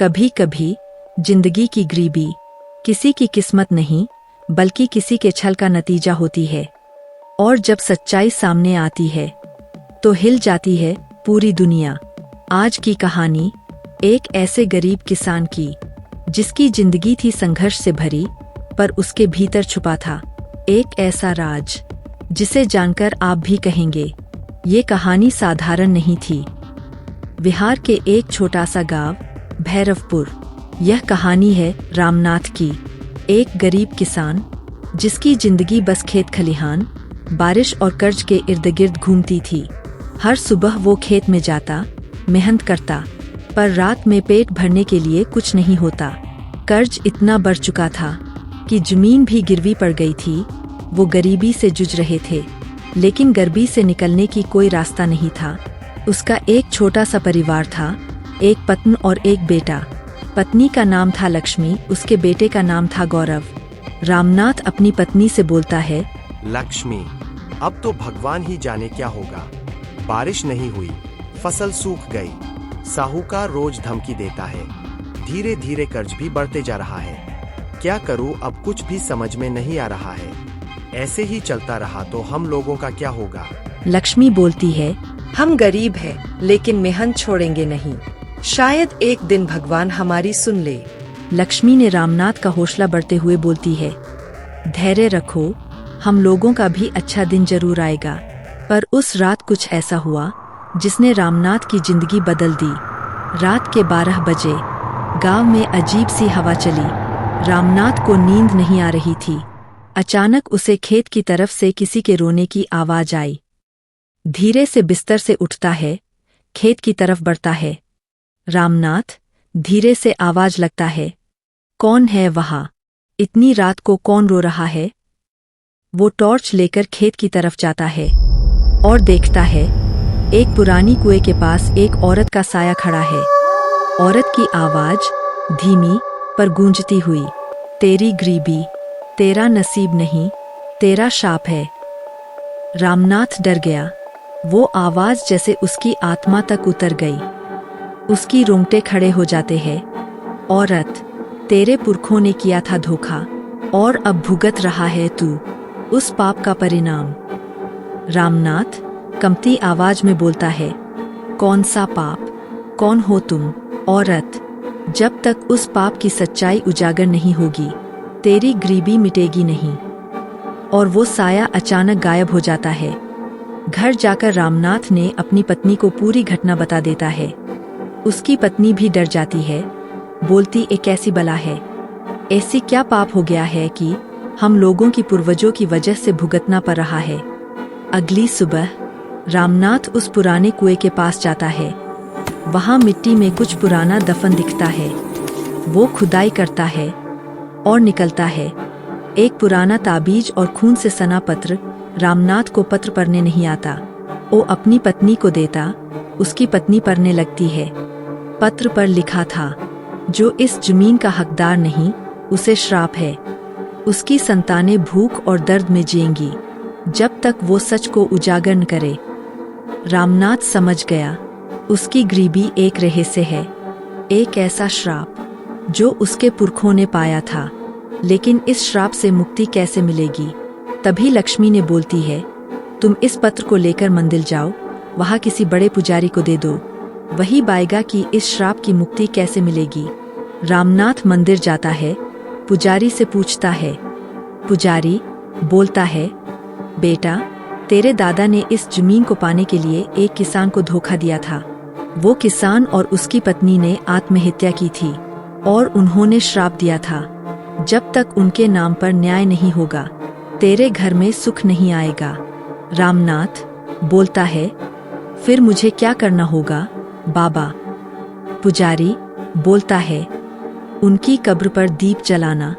कभी कभी जिंदगी की गरीबी किसी की किस्मत नहीं बल्कि किसी के छल का नतीजा होती है। और जब सच्चाई सामने आती है तो हिल जाती है पूरी दुनिया। आज की कहानी एक ऐसे गरीब किसान की जिसकी जिंदगी थी संघर्ष से भरी, पर उसके भीतर छुपा था एक ऐसा राज जिसे जानकर आप भी कहेंगे ये कहानी साधारण नहीं थी। बिहार के एक छोटा सा गांव भैरवपुर। यह कहानी है रामनाथ की, एक गरीब किसान जिसकी जिंदगी बस खेत खलिहान, बारिश और कर्ज के इर्द गिर्द घूमती थी। हर सुबह वो खेत में जाता, मेहनत करता, पर रात में पेट भरने के लिए कुछ नहीं होता। कर्ज इतना बढ़ चुका था कि जमीन भी गिरवी पड़ गई थी। वो गरीबी से जूझ रहे थे, लेकिन गरीबी से निकलने की कोई रास्ता नहीं था। उसका एक छोटा सा परिवार था, एक पत्नी और एक बेटा। पत्नी का नाम था लक्ष्मी, उसके बेटे का नाम था गौरव। रामनाथ अपनी पत्नी से बोलता है, लक्ष्मी, अब तो भगवान ही जाने क्या होगा। बारिश नहीं हुई, फसल सूख गई, साहूकार रोज धमकी देता है, धीरे धीरे कर्ज भी बढ़ते जा रहा है। क्या करूं, अब कुछ भी समझ में नहीं आ रहा है। ऐसे ही चलता रहा तो हम लोगों का क्या होगा। लक्ष्मी बोलती है, हम गरीब हैं, लेकिन मेहनत छोड़ेंगे नहीं। शायद एक दिन भगवान हमारी सुन ले। लक्ष्मी ने रामनाथ का हौसला बढ़ते हुए बोलती है, धैर्य रखो, हम लोगों का भी अच्छा दिन जरूर आएगा। पर उस रात कुछ ऐसा हुआ जिसने रामनाथ की जिंदगी बदल दी। रात के 12 बजे गांव में अजीब सी हवा चली। रामनाथ को नींद नहीं आ रही थी। अचानक उसे खेत की तरफ से किसी के रोने की आवाज आई। धीरे से बिस्तर से उठता है, खेत की तरफ बढ़ता है। रामनाथ, धीरे से आवाज लगता है, कौन है वहाँ? इतनी रात को कौन रो रहा है? वो टॉर्च लेकर खेत की तरफ जाता है और देखता है एक पुरानी कुएं के पास एक औरत का साया खड़ा है। औरत की आवाज धीमी पर गूंजती हुई, तेरी गरीबी तेरा नसीब नहीं, तेरा शाप है। रामनाथ डर गया। वो आवाज जैसे उसकी आत्मा तक उतर गई। उसकी रोंगटे खड़े हो जाते हैं। औरत, तेरे पुरखों ने किया था धोखा और अब भुगत रहा है तू उस पाप का परिणाम। रामनाथ कंपती आवाज में बोलता है, कौन सा पाप? कौन हो तुम? औरत, जब तक उस पाप की सच्चाई उजागर नहीं होगी तेरी गरीबी मिटेगी नहीं। और वो साया अचानक गायब हो जाता है। घर जाकर रामनाथ ने अपनी पत्नी को पूरी घटना बता देता है। उसकी पत्नी भी डर जाती है, बोलती, एक ऐसी बला है, ऐसी क्या पाप हो गया है कि हम लोगों की पूर्वजों की वजह से भुगतना पड़ रहा है। अगली सुबह रामनाथ उस पुराने कुएं के पास जाता है। वहाँ मिट्टी में कुछ पुराना दफन दिखता है। वो खुदाई करता है और निकलता है एक पुराना ताबीज और खून से सना पत्र। रामनाथ को पत्र पढ़ने नहीं आता। वो अपनी पत्नी को देता। उसकी पत्नी पढ़ने लगती है। पत्र पर लिखा था, जो इस जमीन का हकदार नहीं उसे श्राप है। उसकी संतानें भूख और दर्द में जिएंगी जब तक वो सच को उजागर न करे। रामनाथ समझ गया, उसकी गरीबी एक रहस्य है, एक ऐसा श्राप जो उसके पुरखों ने पाया था। लेकिन इस श्राप से मुक्ति कैसे मिलेगी? तभी लक्ष्मी ने बोलती है, तुम इस पत्र को लेकर मंदिर जाओ, वहाँ किसी बड़े पुजारी को दे दो, वही बाएगा कि इस श्राप की मुक्ति कैसे मिलेगी। रामनाथ मंदिर जाता है, पुजारी से पूछता है। पुजारी बोलता है, बेटा, तेरे दादा ने इस जमीन को पाने के लिए एक किसान को धोखा दिया था। वो किसान और उसकी पत्नी ने आत्महत्या की थी और उन्होंने श्राप दिया था, जब तक उनके नाम पर न्याय नहीं होगा तेरे घर में सुख नहीं आएगा। रामनाथ बोलता है, फिर मुझे क्या करना होगा बाबा? पुजारी बोलता है, उनकी कब्र पर दीप जलाना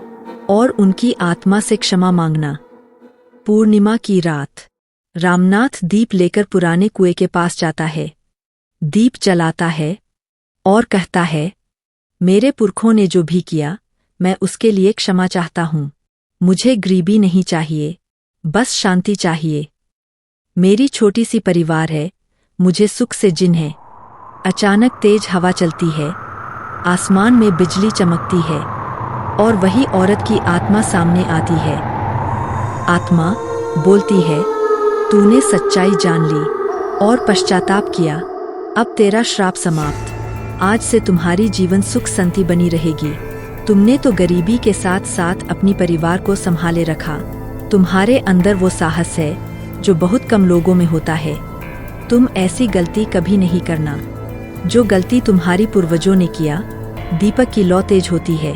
और उनकी आत्मा से क्षमा मांगना। पूर्णिमा की रात रामनाथ दीप लेकर पुराने कुएं के पास जाता है। दीप जलाता है और कहता है, मेरे पुरखों ने जो भी किया मैं उसके लिए क्षमा चाहता हूँ। मुझे गरीबी नहीं चाहिए, बस शांति चाहिए। मेरी छोटी सी परिवार है, मुझे सुख से जिन है। अचानक तेज हवा चलती है आसमान में बिजली चमकती है और वही औरत की आत्मा सामने आती है। आत्मा बोलती है, तूने सच्चाई जान ली और पश्चाताप किया, अब तेरा श्राप समाप्त। आज से तुम्हारी जीवन सुख शांति बनी रहेगी। तुमने तो गरीबी के साथ साथ अपनी परिवार को संभाले रखा। तुम्हारे अंदर वो साहस है जो बहुत कम लोगों में होता है। तुम ऐसी गलती कभी नहीं करना। जो गलती तुम्हारी पूर्वजों ने किया। दीपक की लौ तेज होती है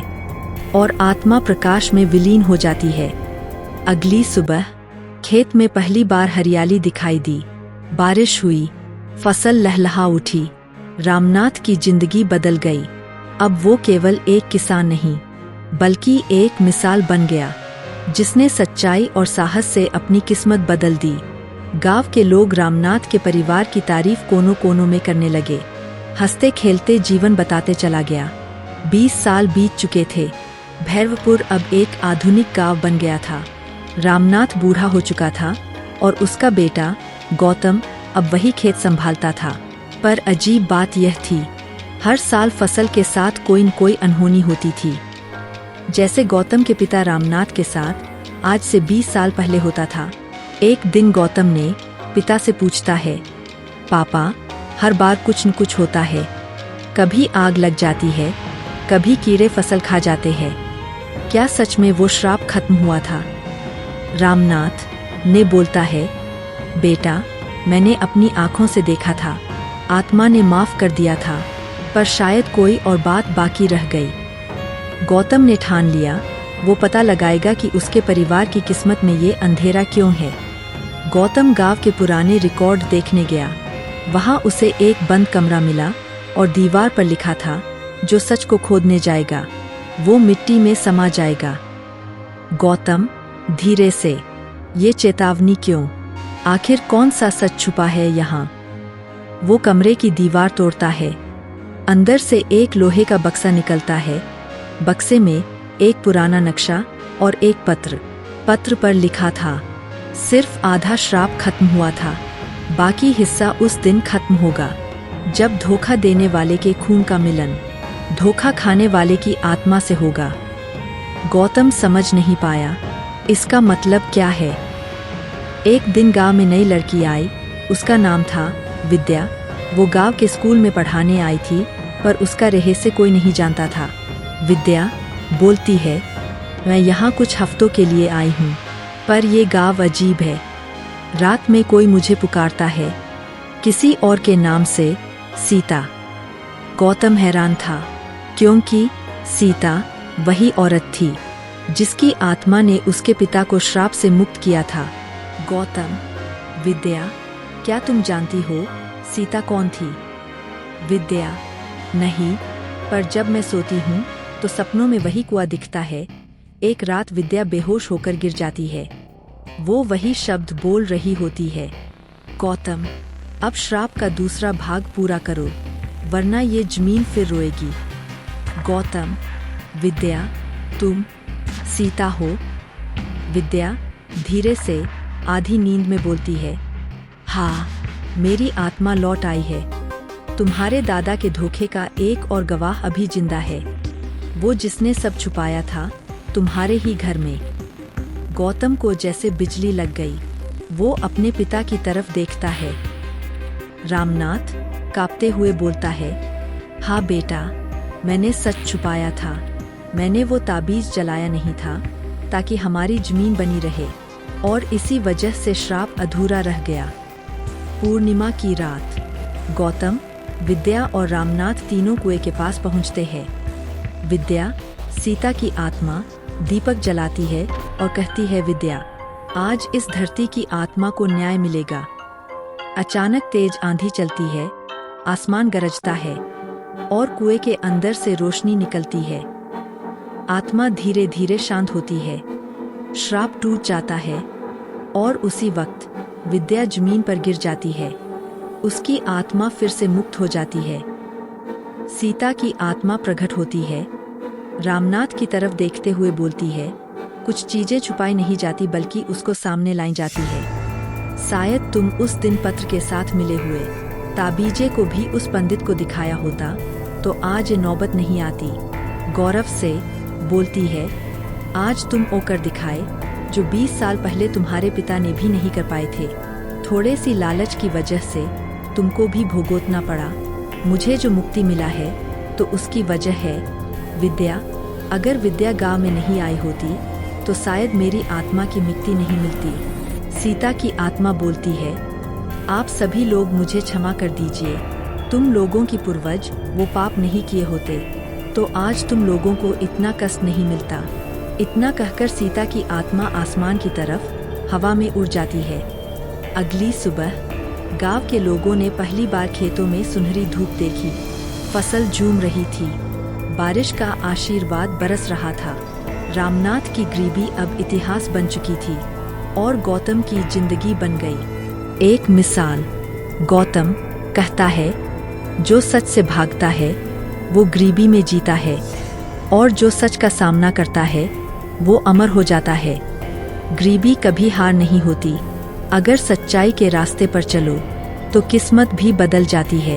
और आत्मा प्रकाश में विलीन हो जाती है। अगली सुबह खेत में पहली बार हरियाली दिखाई दी। बारिश हुई, फसल लहलहा उठी। रामनाथ की जिंदगी बदल गई। अब वो केवल एक किसान नहीं, बल्कि एक मिसाल बन गया, जिसने सच्चाई और साहस से अपनी किस्मत बदल दी। गांव के लोग रामनाथ के परिवार की तारीफ कोनों कोनों में करने लगे। हंसते खेलते जीवन बताते चला गया। 20 साल बीत चुके थे। भैरवपुर अब एक आधुनिक गांव बन गया था। रामनाथ बूढ़ा हो चुका था और उसका बेटा गौतम अब वही खेत संभालता था। पर अजीब बात यह थी, हर साल फसल के साथ कोई न कोई अनहोनी होती थी। जैसे गौतम के पिता रामनाथ के साथ आज से 20 साल पहले होता था। एक दिन गौतम ने पिता से पूछता है, पापा, हर बार कुछ न कुछ होता है। कभी आग लग जाती है, कभी कीड़े फसल खा जाते हैं। क्या सच में वो श्राप खत्म हुआ था? रामनाथ ने बोलता है, बेटा, मैंने अपनी आंखों से देखा था। आत्मा ने माफ कर दिया था, पर शायद कोई और बात बाकी रह गई। गौतम ने ठान लिया, वो पता लगाएगा कि उसके परिवार की किस्मत में ये अंधेरा क्यों है। गौतम गांव के पुराने रिकॉर्ड देखने गया। वहां उसे एक बंद कमरा मिला और दीवार पर लिखा था, जो सच को खोदने जाएगा वो मिट्टी में समा जाएगा। गौतम धीरे से, ये चेतावनी क्यों? आखिर कौन सा सच छुपा है यहाँ? वो कमरे की दीवार तोड़ता है। अंदर से एक लोहे का बक्सा निकलता है। बक्से में एक पुराना नक्शा और एक पत्र। पत्र पर लिखा था, सिर्फ आधा श्राप खत्म हुआ था, बाकी हिस्सा उस दिन खत्म होगा, जब धोखा देने वाले के खून का मिलन धोखा खाने वाले की आत्मा से होगा। गौतम समझ नहीं पाया, इसका मतलब क्या है। एक दिन गांव में नई लड़की आई। उसका नाम था विद्या। वो गांव के स्कूल में पढ़ाने आई थी, पर उसका रहस्य कोई नहीं जानता था। विद्या बोलती है, मैं यहाँ कुछ हफ्तों के लिए आई हूँ, पर ये गांव अजीब है। रात में कोई मुझे पुकारता है, किसी और के नाम से, सीता। गौतम हैरान था, क्योंकि सीता वही औरत थी जिसकी आत्मा ने उसके पिता को श्राप से मुक्त किया था। गौतम, विद्या, क्या तुम जानती हो सीता कौन थी? विद्या, नहीं, पर जब मैं सोती हूँ तो सपनों में वही कुआं दिखता है। एक रात विद्या बेहोश होकर गिर जाती है। वो वही शब्द बोल रही होती है, गौतम, अब श्राप का दूसरा भाग पूरा करो, वरना ये जमीन फिर रोएगी। गौतम, विद्या, तुम सीता हो? विद्या धीरे से आधी नींद में बोलती है, हाँ, मेरी आत्मा लौट आई है। तुम्हारे दादा के धोखे का एक और गवाह अभी जिंदा है, वो जिसने सब छुपाया था तुम्हारे ही घर में। गौतम को जैसे बिजली लग गई। वो अपने पिता की तरफ देखता है। रामनाथ कांपते हुए बोलता है, हाँ बेटा, मैंने सच छुपाया था। मैंने वो ताबीज जलाया नहीं था ताकि हमारी जमीन बनी रहे, और इसी वजह से श्राप अधूरा रह गया। पूर्णिमा की रात गौतम, विद्या और रामनाथ तीनों कुएं के पास पहुंचते हैं। विद्या सीता की आत्मा दीपक जलाती है और कहती है, विद्या, आज इस धरती की आत्मा को न्याय मिलेगा। अचानक तेज आंधी चलती है, आसमान गरजता है और कुएं के अंदर से रोशनी निकलती है। आत्मा धीरे धीरे शांत होती है, श्राप टूट जाता है और उसी वक्त विद्या जमीन पर गिर जाती है। उसकी आत्मा फिर से मुक्त हो जाती है। सीता की आत्मा प्रकट होती है। रामनाथ की तरफ देखते हुए बोलती है, कुछ चीजें छुपाई नहीं जाती बल्कि उसको सामने लाई जाती है। शायद तुम उस दिन पत्र के साथ मिले हुए ताबीजे को भी उस पंडित को दिखाया होता तो आज ये नौबत नहीं आती। गौरव से बोलती है, आज तुम वो कर दिखाए जो 20 साल पहले तुम्हारे पिता ने भी नहीं कर पाए थे। थोड़े सी लालच की वजह से तुमको भी भुगतना पड़ा। मुझे जो मुक्ति मिला है तो उसकी वजह है विद्या। अगर विद्या गांव में नहीं आई होती तो शायद मेरी आत्मा की मुक्ति नहीं मिलती। सीता की आत्मा बोलती है, आप सभी लोग मुझे क्षमा कर दीजिए। तुम लोगों की पूर्वज वो पाप नहीं किए होते तो आज तुम लोगों को इतना कष्ट नहीं मिलता। इतना कहकर सीता की आत्मा आसमान की तरफ हवा में उड़ जाती है। अगली सुबह गांव के लोगों ने पहली बार खेतों में सुनहरी धूप देखी। फसल झूम रही थी, बारिश का आशीर्वाद बरस रहा था। रामनाथ की गरीबी अब इतिहास बन चुकी थी और गौतम की जिंदगी बन गई। एक मिसाल, गौतम कहता है, जो सच से भागता है वो गरीबी में जीता है और जो सच का सामना करता है वो अमर हो जाता है। गरीबी कभी हार नहीं होती। अगर सच्चाई के रास्ते पर चलो तो किस्मत भी बदल जाती है।